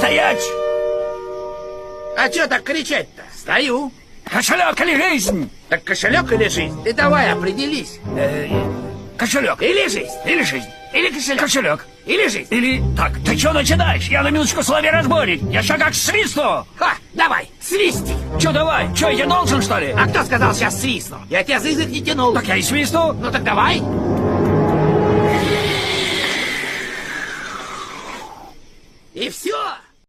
Стоять! А чё так кричать-то? Стою. Кошелек или жизнь? Так кошелек или жизнь? Ты давай определись. Кошелек. Или жизнь. Или жизнь. Или кошелек. Кошелек. Или жизнь. Или... Так, ты что начинаешь? Я на минуточку соловей-разбойник. Я еще как свистну. Ха, давай, свисти. Че давай? Че, я должен, что ли? А кто сказал сейчас свистну? Я тебя за язык не тянул. Так я и свистну. Ну так давай.